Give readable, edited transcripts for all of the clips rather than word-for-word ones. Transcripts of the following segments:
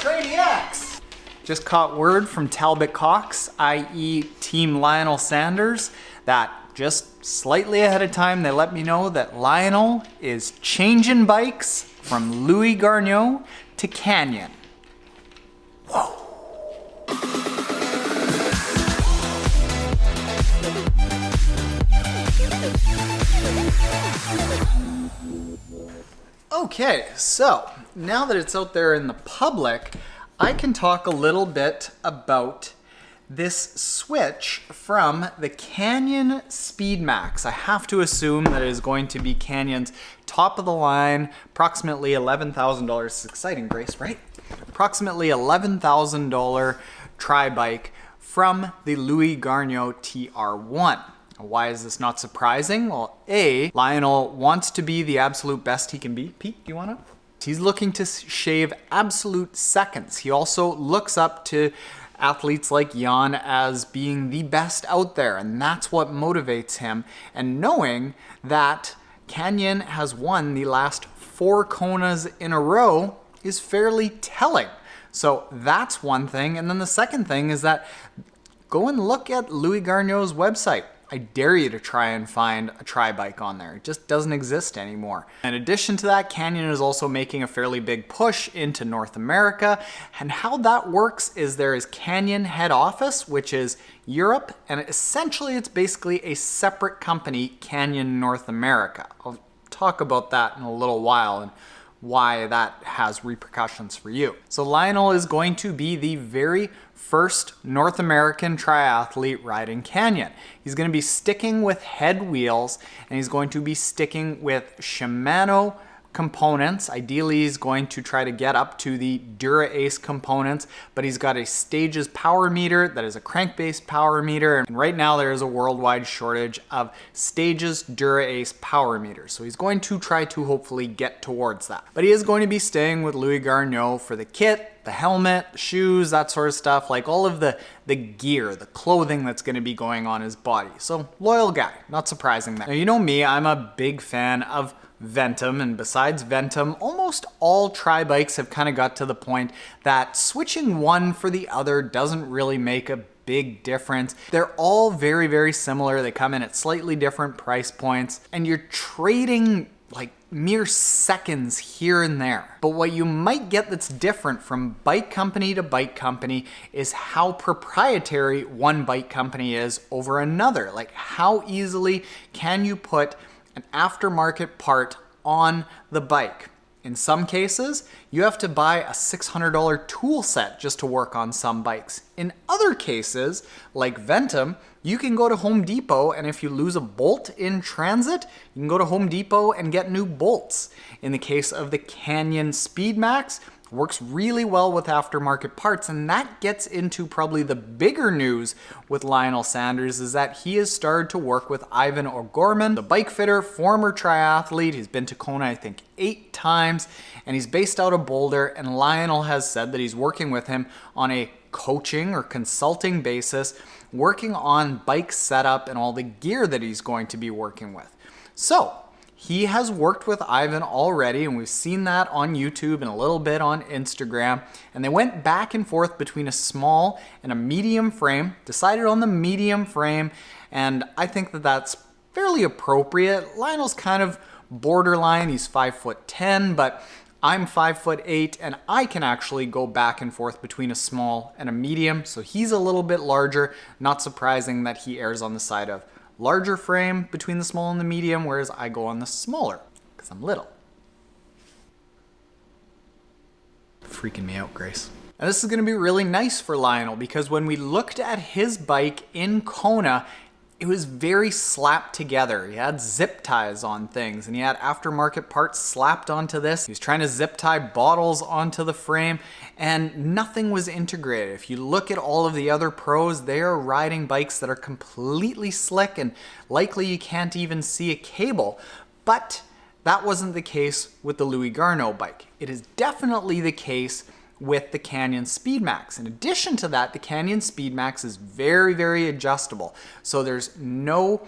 Tradiax! Just caught word from Talbot Cox, i.e. Team Lionel Sanders, that just slightly ahead of time they let me know that Lionel is changing bikes from Louis Garneau to Canyon. Whoa. Okay, so now that it's out there in the public, I can talk a little bit about this switch from the Canyon Speedmax. I have to assume that it is going to be Canyon's top of the line, approximately $11,000. It's exciting, Grace, right? Approximately $11,000 tri-bike from the Louis Garneau TR1. Why is this not surprising? Well, A, Lionel wants to be the absolute best he can be. Pete, do you want to? He's looking to shave absolute seconds. He also looks up to athletes like Jan as being the best out there, and that's what motivates him. And knowing that Canyon has won the last 4 Konas in a row is fairly telling. So that's one thing. And then the second thing is that go and look at Louis Garneau's website. I dare you to try and find a tri-bike on there. It just doesn't exist anymore. In addition to that, Canyon is also making a fairly big push into North America. And how that works is there is Canyon head office, which is Europe, and essentially it's basically a separate company, Canyon North America. I'll talk about that in a little while and why that has repercussions for you. So Lionel is going to be the very first North American triathlete riding Canyon. He's going to be sticking with head wheels, and he's going to be sticking with Shimano components. Ideally, he's going to try to get up to the Dura-Ace components, but he's got a Stages power meter that is a crank-based power meter, and right now there is a worldwide shortage of Stages Dura-Ace power meters. So he's going to try to hopefully get towards that. But he is going to be staying with Louis Garneau for the kit, the helmet, the shoes, that sort of stuff, like all of the gear, the clothing that's going to be going on his body. So loyal guy, not surprising that. Now, you know me, I'm a big fan of Ventum, and besides Ventum, almost all tri-bikes have kind of got to the point that switching one for the other doesn't really make a big difference. They're all very, very similar. They come in at slightly different price points, and you're trading like mere seconds here and there. But what you might get that's different from bike company to bike company is how proprietary one bike company is over another. Like how easily can you put an aftermarket part on the bike? In some cases, you have to buy a $600 tool set just to work on some bikes. In other cases, like Ventum, you can go to Home Depot, and if you lose a bolt in transit, you can go to Home Depot and get new bolts. In the case of the Canyon Speedmax, works really well with aftermarket parts, and that gets into probably the bigger news with Lionel Sanders is that he has started to work with Ivan O'Gorman, the bike fitter, former triathlete. He's been to Kona, I think, 8 times, and he's based out of Boulder, and Lionel has said that he's working with him on a coaching or consulting basis, working on bike setup and all the gear that he's going to be working with. So he has worked with Ivan already, and we've seen that on YouTube and a little bit on Instagram. And they went back and forth between a small and a medium frame, decided on the medium frame, and I think that that's fairly appropriate. Lionel's kind of borderline. He's 5'10", but I'm 5'8", and I can actually go back and forth between a small and a medium. So he's a little bit larger. Not surprising that he errs on the side of larger frame between the small and the medium, whereas I go on the smaller because I'm little. Freaking me out, Grace. And this is going to be really nice for Lionel because when we looked at his bike in Kona, it was very slapped together. He had zip ties on things, and he had aftermarket parts slapped onto this. He was trying to zip tie bottles onto the frame, and nothing was integrated. If you look at all of the other pros, they are riding bikes that are completely slick, and likely you can't even see a cable. But that wasn't the case with the Louis Garneau bike. It is definitely the case with the Canyon Speedmax. In addition to that, the Canyon Speedmax is very, very adjustable. So there's no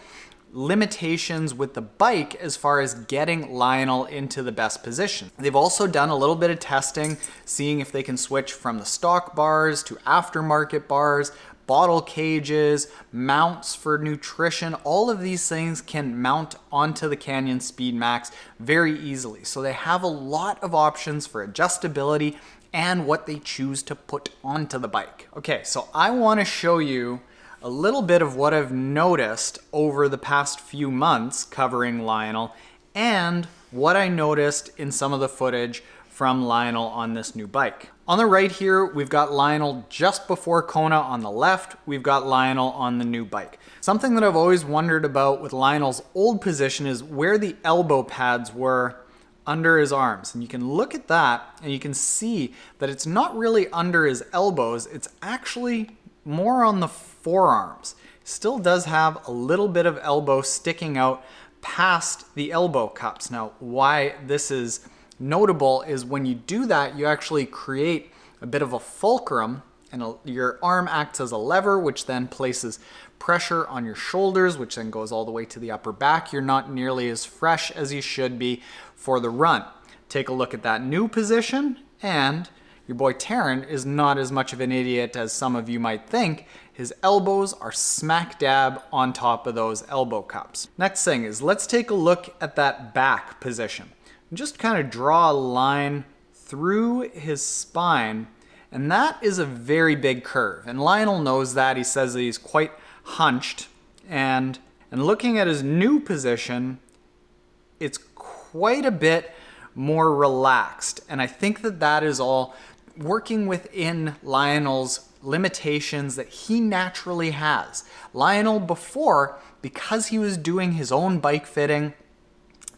limitations with the bike as far as getting Lionel into the best position. They've also done a little bit of testing, seeing if they can switch from the stock bars to aftermarket bars, bottle cages, mounts for nutrition. All of these things can mount onto the Canyon Speedmax very easily. So they have a lot of options for adjustability and what they choose to put onto the bike. Okay, so I want to show you a little bit of what I've noticed over the past few months covering Lionel and what I noticed in some of the footage from Lionel on this new bike. On the right here, we've got Lionel just before Kona. On the left, we've got Lionel on the new bike. Something that I've always wondered about with Lionel's old position is where the elbow pads were under his arms. And you can look at that and you can see that it's not really under his elbows, it's actually more on the forearms. Still does have a little bit of elbow sticking out past the elbow cups. Now, why this is notable is when you do that, you actually create a bit of a fulcrum, and your arm acts as a lever, which then places pressure on your shoulders, which then goes all the way to the upper back. You're not nearly as fresh as you should be for the run. Take a look at that new position, and your boy Taren is not as much of an idiot as some of you might think. His elbows are smack dab on top of those elbow cups. Next thing is, let's take a look at that back position. Just kind of draw a line through his spine, and that is a very big curve. And Lionel knows that. He says that he's quite hunched, and looking at his new position, it's quite a bit more relaxed. And I think that that is all working within Lionel's limitations that he naturally has. Lionel before, because he was doing his own bike fitting,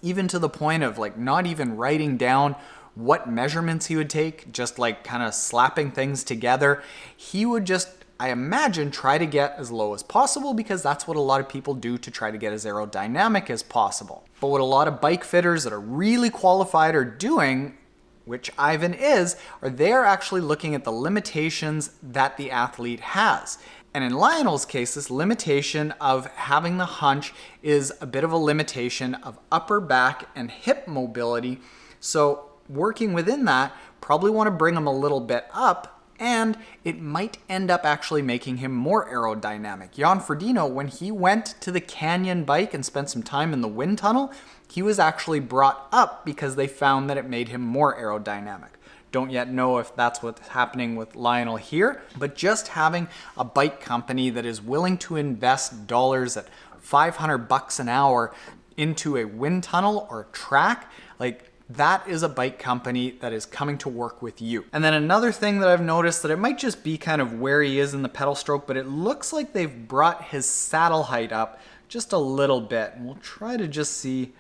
even to the point of like not even writing down what measurements he would take, just like kind of slapping things together, he would just, I imagine, try to get as low as possible because that's what a lot of people do to try to get as aerodynamic as possible. But what a lot of bike fitters that are really qualified are doing, which Ivan is, are they're actually looking at the limitations that the athlete has. And in Lionel's case, this limitation of having the hunch is a bit of a limitation of upper back and hip mobility. So working within that, probably want to bring him a little bit up, and it might end up actually making him more aerodynamic. Jan Frodeno, when he went to the Canyon bike and spent some time in the wind tunnel, he was actually brought up because they found that it made him more aerodynamic. Don't yet know if that's what's happening with Lionel here, but just having a bike company that is willing to invest dollars at $500 an hour into a wind tunnel or a track, like that is a bike company that is coming to work with you. And then another thing that I've noticed, that it might just be kind of where he is in the pedal stroke, but it looks like they've brought his saddle height up just a little bit. And we'll try to just see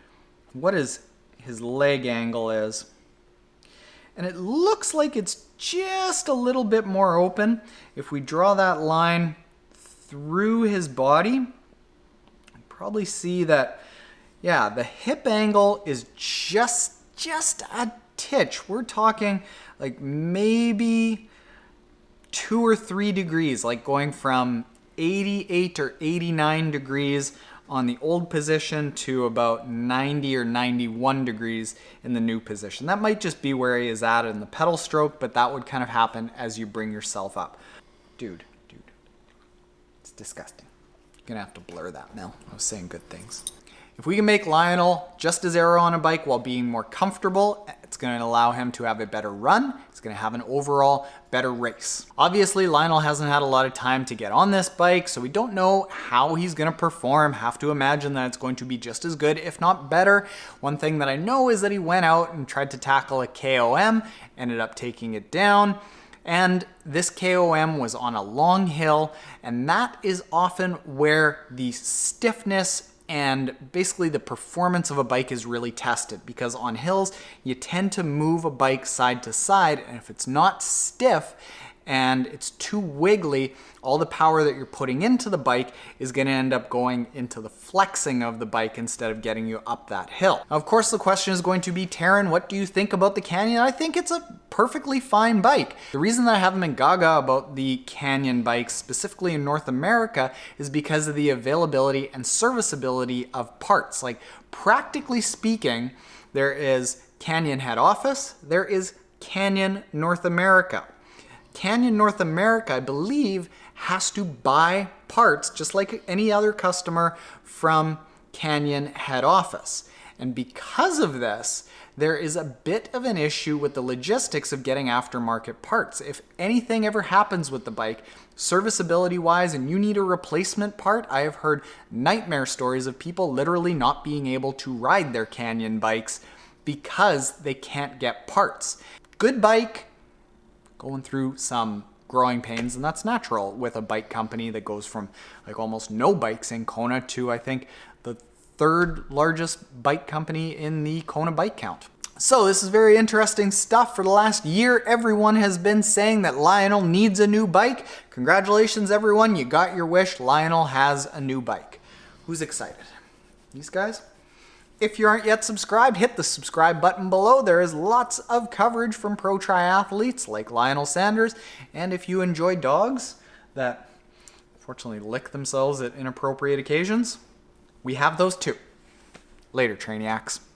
what his leg angle is. And it looks like it's just a little bit more open. If we draw that line through his body, you probably see that, yeah, the hip angle is just a titch. We're talking like maybe 2 or 3 degrees, like going from 88 or 89 degrees on the old position to about 90 or 91 degrees in the new position. That might just be where he is at in the pedal stroke, but that would kind of happen as you bring yourself up. Dude, it's disgusting. You're gonna have to blur that, Mel. I was saying good things. If we can make Lionel just as aero on a bike while being more comfortable, it's going to allow him to have a better run. It's going to have an overall better race. Obviously, Lionel hasn't had a lot of time to get on this bike, so we don't know how he's going to perform. Have to imagine that it's going to be just as good, if not better. One thing that I know is that he went out and tried to tackle a KOM, ended up taking it down. And this KOM was on a long hill, and that is often where the stiffness and basically the performance of a bike is really tested, because on hills you tend to move a bike side to side, and if it's not stiff and it's too wiggly, all the power that you're putting into the bike is going to end up going into the flexing of the bike instead of getting you up that hill. Now, of course, the question is going to be, Taren, what do you think about the Canyon? I think it's a perfectly fine bike. The reason that I haven't been gaga about the Canyon bikes, specifically in North America, is because of the availability and serviceability of parts. Like, practically speaking, there is Canyon head office, there is Canyon North America. Canyon North America, I believe, has to buy parts just like any other customer from Canyon head office. And because of this, there is a bit of an issue with the logistics of getting aftermarket parts. If anything ever happens with the bike, serviceability wise, and you need a replacement part, I have heard nightmare stories of people literally not being able to ride their Canyon bikes because they can't get parts. Good bike, going through some growing pains, and that's natural with a bike company that goes from like almost no bikes in Kona to, I think, the third largest bike company in the Kona bike count. So this is very interesting stuff. For the last year, everyone has been saying that Lionel needs a new bike. Congratulations, everyone. You got your wish. Lionel has a new bike. Who's excited? These guys? If you aren't yet subscribed, hit the subscribe button below. There is lots of coverage from pro triathletes like Lionel Sanders. And if you enjoy dogs that unfortunately lick themselves at inappropriate occasions, we have those too. Later, Trainiacs.